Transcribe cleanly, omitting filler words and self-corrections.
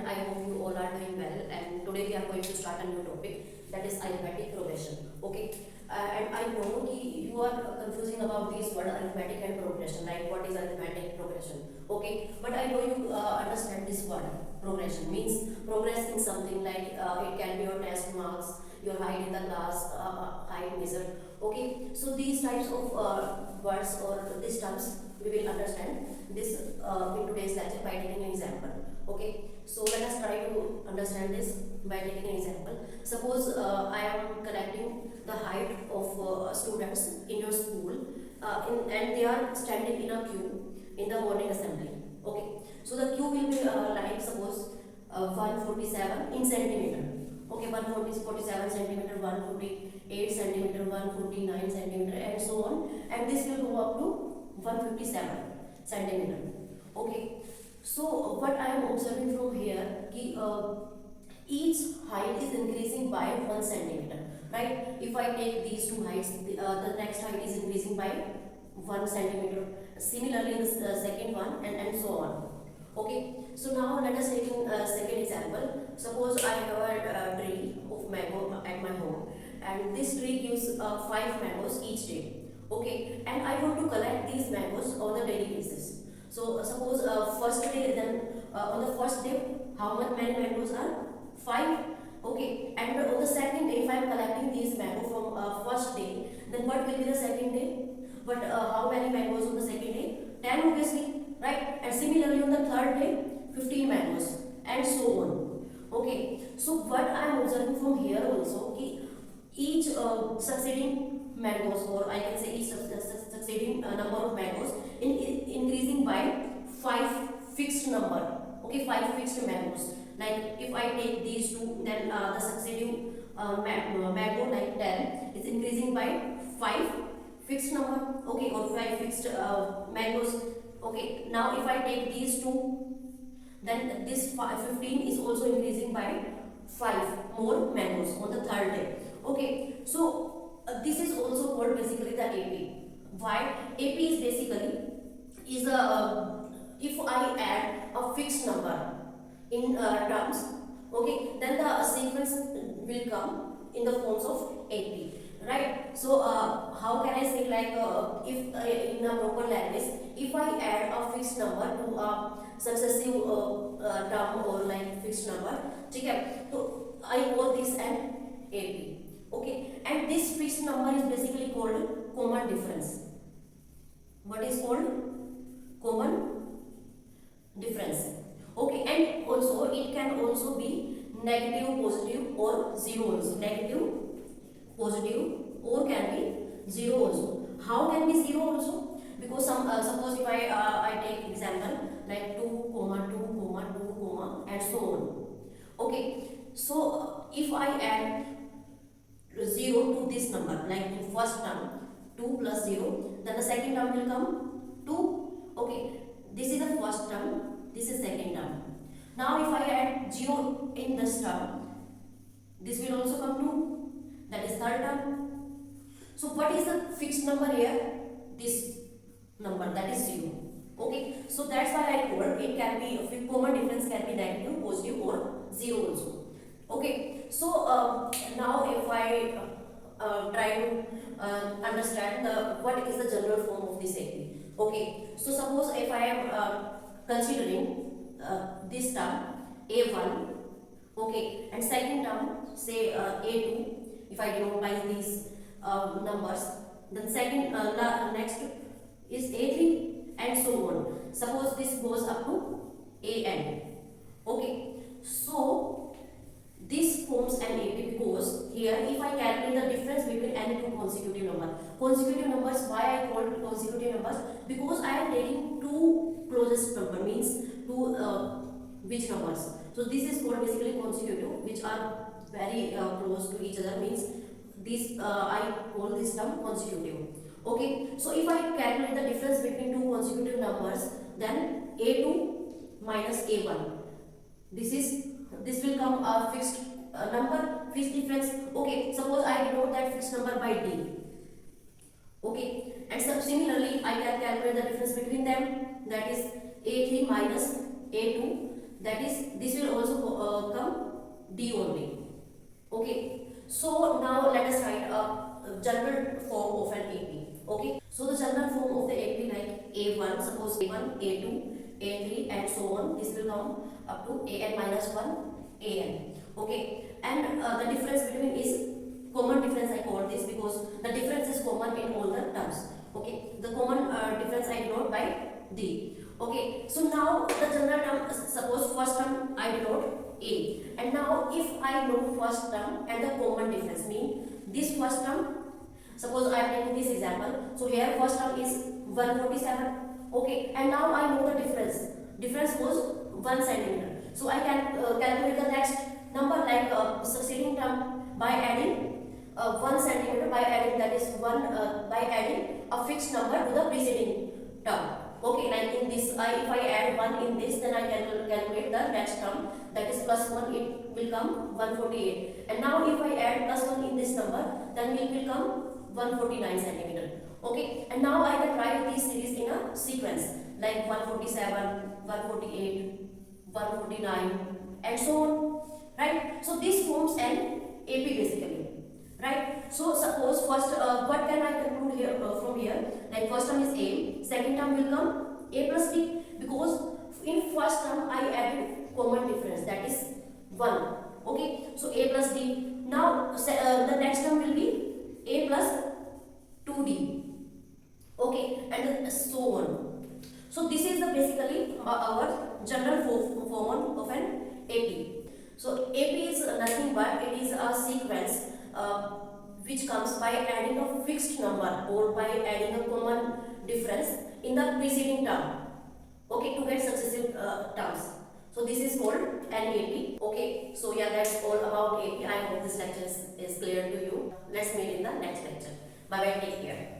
I hope you all are doing well. And today we are going to start a new topic, that is arithmetic progression. Okay, and I know you are confusing about this word arithmetic and progression, like what is arithmetic progression. Okay, but I know you understand this word. Progression means progress in something, like it can be your test marks, your height in the class, height measure. Okay, so these types of words or these terms we will understand this in today's lecture by taking an example. Okay, so let us try to understand this by taking an example. Suppose I am collecting the height of students in your school, and they are standing in a queue in the morning assembly. Okay, so the queue will be like suppose 147 in centimeter. Okay, 147 centimeter, 148 centimeter, 149 centimeter, and so on. And this will go up to 157 centimeter. Okay, so what I am observing from here, each height is increasing by 1 centimeter. Right? If I take these two heights, the next height is increasing by 1 centimeter. Similarly, the second one, and so on. Okay, so now let us take a second example. Suppose I have a tree of mango at my home, and this tree gives 5 mangoes each day. Okay, and I want to collect these mangoes on a daily basis. So suppose first day, then on the first day, how many mangoes are? 5. Okay, and on the second day, if I am collecting these mangoes from first day, then what will be the second day? But how many mangoes on the second day? 10 obviously, right? And similarly on the third day, 15 mangoes, and so on. Okay, so what I am observing from here also, each succeeding mangoes, or I can say each succeeding number of mangoes increasing by 5 fixed number. Okay, 5 fixed mangoes. Like if I take these two, then the succeeding mango like 10 is increasing by 5 fixed number. Okay, or 5 fixed mangoes. Okay, now if I take these two, then this 15 is also increasing by 5 more mangoes on the third day. Okay, so this is also called basically the AP. Why? AP is basically is a if I add a fixed number in terms, okay, then the sequence will come in the forms of AP, right? So how can I say, like if in a proper language, if I add a fixed number to a successive term or like fixed number, okay, so I call this an AP. Okay, and this fixed number is basically called common difference. What is called common difference? Okay, and also it can also be negative, positive, or zero also. Negative, positive, or can be zero also. How can be zero also? Because suppose if I take example like 2 comma 2 comma 2 comma and so on. Okay, so if I add 0 to this number, like in first term 2 plus 0, then the second term will come 2. Okay, this is the first term, this is second term. Now if I add 0 in this term, this will also come 2, that is third term. So what is the fixed number here? This number, that is 0. Okay, so that's why I told it can be, common difference can be negative, positive, or 0 also. Okay, so now if I try to understand what is the general form of this AP. Okay, so suppose if I am considering this term A1, okay, and second term say A2, if I divide by these numbers, then second next is A3, and so on. Suppose this goes up to AN. Okay, so this forms an AP because here if I calculate the difference between any two consecutive numbers. Consecutive numbers, why I call it consecutive numbers? Because I am taking two closest number, means two which numbers. So this is called basically consecutive, which are very close to each other, means this I call this term consecutive. Okay, so if I calculate the difference between two consecutive numbers, then A2 minus A1, this will come a fixed number, fixed difference. Okay, suppose I denote that fixed number by D. Okay, and similarly I can calculate the difference between them, that is A3 minus A2, that is, this will also D only. Okay, so now let us write a general form of an AP. Okay, so the general form of the AP like A1, suppose A1, A2, A3 and so on. This will come up to AN minus 1, AN. Okay, and the difference between is common difference. I call this because the difference is common in all the terms. Okay, the common difference I denote by D. Okay, so now the general term, suppose first term I denote A, and now if I know first term and the common difference, mean this first term, suppose I am taking this example, so here first term is 147. Okay, and now I know the difference was 1 centimeter, so I can calculate the next number like succeeding term by adding 1 centimeter, by adding, that is 1 by adding a fixed number to the preceding term. Okay, like in this, if I add 1 in this, then I can calculate the next term, that is plus 1, it will come 148. And now if I add plus 1 in this number, then it will come 149 centimeter. Okay, and now I can write these series in a sequence like 147, 148, 149 and so on. Right? So this forms an AP basically. Right? So suppose first, what can I conclude here from here? Like first term is A, second term will come A plus B, because in first term I added common difference, that is 1. Okay, so A plus D. Now the next term will be A plus 2D. Okay, and so on. So this is the basically our general form of an AP. So AP is nothing but it is a sequence which comes by adding a fixed number or by adding a common difference in the preceding term. Okay, to get successive terms. So this is called an AP. Okay, so yeah, that's all about AP. I hope this lecture is clear to you. Let's meet in the next lecture. Bye bye, take care.